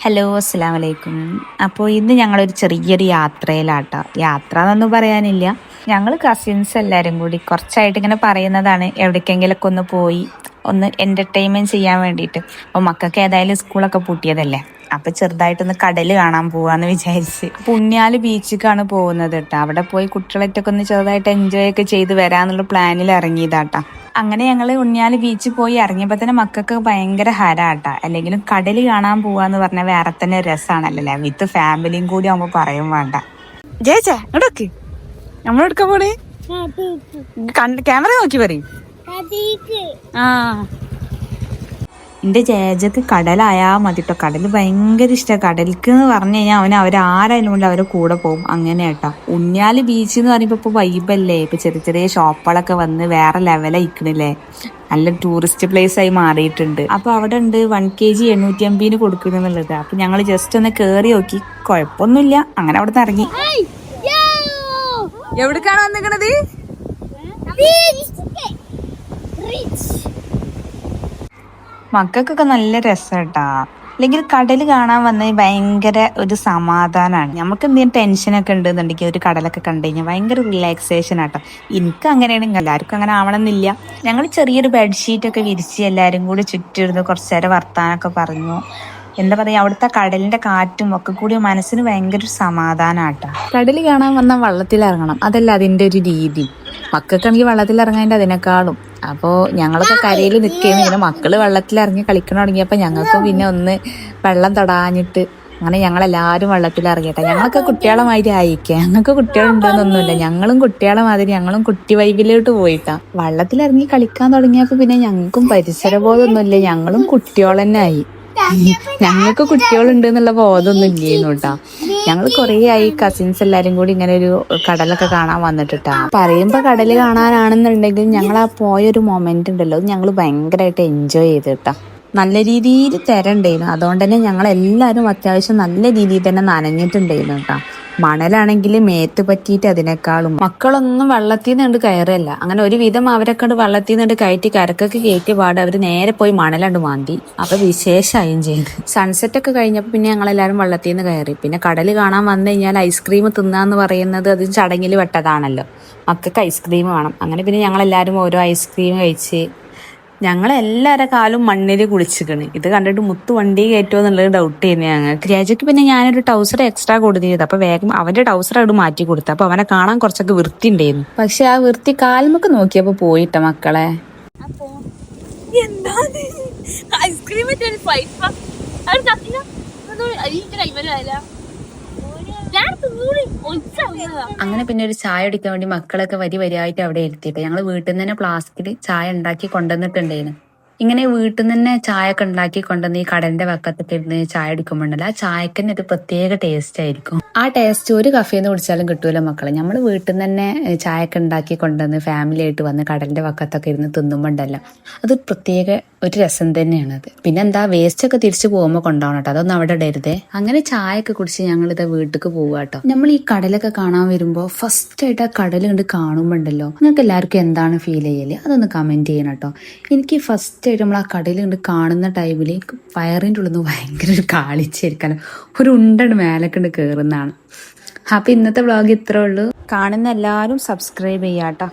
Hello, അസ്സലാമു അലൈക്കും. അപ്പോൾ ഇന്ന് ഞങ്ങളൊരു ചെറിയൊരു യാത്രയിലാട്ടോ. യാത്ര എന്നൊന്നും പറയാനില്ല, ഞങ്ങൾ കസിൻസ് എല്ലാവരും കൂടി കുറച്ചായിട്ട് ഇങ്ങനെ പറയുന്നതാണ് എവിടേക്കെങ്കിലൊക്കെ ഒന്ന് പോയി ഒന്ന് എന്റർടൈൻമെന്റ് ചെയ്യാൻ വേണ്ടിയിട്ട്. അപ്പോൾ മക്കൾക്ക് ഏതായാലും സ്കൂളൊക്കെ പൂട്ടിയതല്ലേ, അപ്പൊ ചെറുതായിട്ടൊന്ന് കടൽ കാണാൻ പോവാന്ന് വിചാരിച്ച് പുണ്യാല് ബീച്ചിക്കാണ് പോകുന്നത് കേട്ടോ. അവിടെ പോയി കുട്ടികളായിട്ടൊക്കെ ഒന്ന് ചെറുതായിട്ട് എൻജോയ് ഒക്കെ ചെയ്ത് വരാന്നുള്ള പ്ലാനിൽ ഇറങ്ങിയതാട്ടാ. അങ്ങനെ ഞങ്ങള് ഉണ്ണിയാല് ബീച്ചിൽ പോയി ഇറങ്ങിയപ്പോ തന്നെ മക്കൾക്ക് ഭയങ്കര ഹരാട്ടാ. അല്ലെങ്കിലും കടല് കാണാൻ പോവാന്ന് പറഞ്ഞാൽ വേറെ തന്നെ രസമാണല്ലേ, വിത്ത് ഫാമിലിയും കൂടി ആവുമ്പോ പറയും വേണ്ട. ജയിച്ചേ ഇങ്ങോട്ടൊക്കെ നമ്മളെടുക്കാൻ പോണേ, ക്യാമറ നോക്കി പറയും. ആ, എന്റെ ജേജക്ക് കടലായാ മതിട്ടോ. കടല് ഭയങ്കര ഇഷ്ടമാണ്. കടലിക്ക് എന്ന് പറഞ്ഞു കഴിഞ്ഞാൽ അവരാരായാലും കൊണ്ട് അവരെ കൂടെ പോകും. അങ്ങനെ കേട്ടോ. ഉണ്ണിയാല് ബീച്ച് എന്ന് പറയുമ്പോ ഇപ്പൊ വൈബല്ലേ, ഇപ്പൊ ചെറിയ ചെറിയ ഷോപ്പുകളൊക്കെ വന്ന് വേറെ ലെവലായിക്കണില്ലേ, നല്ല ടൂറിസ്റ്റ് പ്ലേസ് ആയി മാറിയിട്ടുണ്ട്. അപ്പൊ അവിടെ ഉണ്ട് 1 kg 850 കൊടുക്കണെന്നുള്ളത്. അപ്പൊ ഞങ്ങൾ ജസ്റ്റ് ഒന്ന് കേറി നോക്കി, കുഴപ്പമൊന്നുമില്ല. അങ്ങനെ അവിടെ നിന്ന് ഇറങ്ങി. എവിടേക്കാണ് വന്നിക്കണത്? മക്കൾക്കൊക്കെ നല്ല രസമാട്ടാ. അല്ലെങ്കിൽ കടൽ കാണാൻ വന്ന ഭയങ്കര ഒരു സമാധാനമാണ്. നമുക്ക് എന്തെങ്കിലും ടെൻഷനൊക്കെ ഉണ്ടെന്നുണ്ടെങ്കിൽ ഒരു കടലൊക്കെ കണ്ടു കഴിഞ്ഞാൽ ഭയങ്കര റിലാക്സേഷൻ ആട്ടോ. എനിക്ക് അങ്ങനെയാണ്, എല്ലാവർക്കും അങ്ങനെ ആവണമെന്നില്ല. ഞങ്ങൾ ചെറിയൊരു ബെഡ്ഷീറ്റൊക്കെ വിരിച്ച് എല്ലാവരും കൂടി ചുറ്റിരുന്ന് കുറച്ചു നേരം വർത്താനൊക്കെ പറഞ്ഞു. എന്താ പറയാ, അവിടുത്തെ കടലിന്റെ കാറ്റും ഒക്കെ കൂടി മനസ്സിന് ഭയങ്കര ഒരു സമാധാനാട്ടാ. കടല് കാണാൻ വന്നാൽ വള്ളത്തിലിറങ്ങണം, അതല്ല അതിന്റെ ഒരു രീതി. മക്കൾക്കാണെങ്കിൽ വെള്ളത്തിലിറങ്ങാൻ്റെ അതിനേക്കാളും. അപ്പോൾ ഞങ്ങളൊക്കെ കരയിൽ നിൽക്കുകയും പിന്നെ മക്കള് വെള്ളത്തിലിറങ്ങി കളിക്കണം തുടങ്ങിയപ്പോൾ ഞങ്ങൾക്ക് പിന്നെ ഒന്ന് വെള്ളം തൊടാഞ്ഞിട്ട് അങ്ങനെ ഞങ്ങളെല്ലാവരും വെള്ളത്തിലിറങ്ങിയിട്ടാ. ഞങ്ങളൊക്കെ കുട്ടികളെ മാതിരി ആയിരിക്കുക. ഞങ്ങൾക്ക് കുട്ടികളുണ്ടെന്നൊന്നുമില്ല, ഞങ്ങളും കുട്ടികളെ മാതിരി ഞങ്ങളും കുട്ടി വൈബിലോട്ട് പോയിട്ടാ. വെള്ളത്തിലിറങ്ങി കളിക്കാൻ തുടങ്ങിയപ്പോൾ പിന്നെ ഞങ്ങൾക്കും പരിസരബോധമൊന്നുമില്ല, ഞങ്ങളും കുട്ടികൾ തന്നെ ആയി. ഞങ്ങൾക്ക് കുട്ടികളുണ്ട് എന്നുള്ള ബോധമൊന്നും ഇല്ലേന്നു കേട്ടാ. ഞങ്ങൾ കുറേ ആയി കസിൻസ് എല്ലാരും കൂടി ഇങ്ങനെ ഒരു കടലൊക്കെ കാണാൻ വന്നിട്ടാ. പറയുമ്പോ കടല് കാണാനാണെന്നുണ്ടെങ്കിൽ ഞങ്ങൾ ആ പോയൊരു മൊമെന്റ് ഉണ്ടല്ലോ, അത് ഞങ്ങൾ ഭയങ്കരമായിട്ട് എൻജോയ് ചെയ്തിട്ടാ. നല്ല രീതിയിൽ തിരണ്ടായിരുന്നു, അതുകൊണ്ട് തന്നെ ഞങ്ങൾ എല്ലാവരും അത്യാവശ്യം നല്ല രീതിയിൽ തന്നെ നനഞ്ഞിട്ടുണ്ടായിരുന്നു കേട്ടോ. മണലാണെങ്കിൽ മേത്ത് പറ്റിയിട്ട് അതിനേക്കാളും. മക്കളൊന്നും വെള്ളത്തിൽ നിന്ന് കണ്ട് കയറല്ല. അങ്ങനെ ഒരുവിധം അവരൊക്കെ വെള്ളത്തിൽ നിന്ന് കയറ്റി കരക്കൊക്കെ കയറ്റി പാട് അവര് നേരെ പോയി മണലണ്ട് മാന്തി. അപ്പൊ വിശേഷമായും ചെയ്തു. സൺസെറ്റ് ഒക്കെ കഴിഞ്ഞപ്പോൾ പിന്നെ ഞങ്ങളെല്ലാവരും വെള്ളത്തിൽ നിന്ന് കയറി. പിന്നെ കടല് കാണാൻ വന്നു കഴിഞ്ഞാൽ ഐസ്ക്രീം തിന്നാന്ന് പറയുന്നത് അത് ചടങ്ങിൽ പെട്ടതാണല്ലോ, മക്കൾക്ക് ഐസ്ക്രീം വേണം. അങ്ങനെ പിന്നെ ഞങ്ങളെല്ലാവരും ഓരോ ഐസ്ക്രീം കഴിച്ച് ഞങ്ങളെല്ലാവരുടെ കാലും മണ്ണിൽ കുളിച്ചിക്കണ്. ഇത് കണ്ടിട്ട് മുത്ത് വണ്ടി കയറ്റുമോ എന്നുള്ളത് ഡൗട്ട് ചെയ്യുന്നത് ഞങ്ങൾക്ക്. രാജയ്ക്ക് പിന്നെ ഞാനൊരു ടൗസർ എക്സ്ട്രാ കൊടുത്തിരുന്നത്. അപ്പൊ വേഗം അവന്റെ ടൗസർ അവിടെ മാറ്റി കൊടുത്തു. അപ്പൊ അവനെ കാണാൻ കുറച്ചൊക്കെ വൃത്തി ഉണ്ടായിരുന്നു. പക്ഷെ ആ വൃത്തി കാൽമൊക്കെ നോക്കിയപ്പോ പോയിട്ട മക്കളെ. ഐസ്ക്രീം അങ്ങനെ പിന്നെ ഒരു ചായ അടിക്കാൻ വേണ്ടി മക്കളൊക്കെ വരിയായിട്ട് അവിടെ ഇരുത്തിയിട്ട് ഞങ്ങൾ വീട്ടിൽ നിന്ന് തന്നെ ഫ്ലാസ്കിൽ ചായ ഉണ്ടാക്കി കൊണ്ടുവന്നിട്ടുണ്ടായിരുന്നു. ഇങ്ങനെ വീട്ടിൽ നിന്ന് തന്നെ ചായ ഒക്കെ ഉണ്ടാക്കി കൊണ്ടുവന്ന് ഈ കടലിന്റെ വക്കത്തൊക്കെ ഇരുന്ന് ചായ അടിക്കുമ്പോണ്ടല്ലോ, ആ ചായക്ക് തന്നെ ഒരു പ്രത്യേക ടേസ്റ്റ് ആയിരിക്കും. ആ ടേസ്റ്റ് ഒരു കഫേന്ന് കുടിച്ചാലും കിട്ടൂല മക്കളെ. നമ്മൾ വീട്ടിൽ നിന്ന് തന്നെ ചായ ഒക്കെ ഉണ്ടാക്കി കൊണ്ടുവന്ന് ഫാമിലി ആയിട്ട് വന്ന് കടലിന്റെ വക്കത്തൊക്കെ ഇരുന്ന് തിന്നുമ്പോണ്ടല്ലോ, അത് പ്രത്യേക ഒരു രസം തന്നെയാണത്. പിന്നെ എന്താ, വേസ്റ്റ് ഒക്കെ തിരിച്ചു പോകുമ്പോൾ കൊണ്ടുപോകണം കേട്ടോ, അതൊന്നും അവിടെ ഇടരുതേ. അങ്ങനെ ചായ ഒക്കെ കുടിച്ച് ഞങ്ങളിത് വീട്ടിലേക്ക് പോവുക കേട്ടോ. നമ്മൾ ഈ കടലൊക്കെ കാണാൻ വരുമ്പോൾ ഫസ്റ്റ് ആയിട്ട് ആ കടൽ കണ്ട് കാണുമ്പോണ്ടല്ലോ, നിങ്ങൾക്ക് എല്ലാവർക്കും എന്താണ് ഫീൽ ചെയ്യല്, അതൊന്ന് കമന്റ് ചെയ്യണം കേട്ടോ. എനിക്ക് ഫസ്റ്റ് ആയിട്ട് നമ്മൾ ആ കടൽ കണ്ട് കാണുന്ന ടൈമിൽ വയറിൻ്റെ ഉള്ളിൽ നിന്ന് ഭയങ്കര ഒരു കാളിച്ചായിരിക്കാനും ഒരു ഉണ്ടണ്ട് മേലൊക്കെ ഉണ്ട് കയറുന്നതാണ്. അപ്പൊ ഇന്നത്തെ വ്ളോഗ് ഇത്രേ ഉള്ളൂ. കാണുന്ന എല്ലാവരും സബ്സ്ക്രൈബ് ചെയ്യാട്ടോ.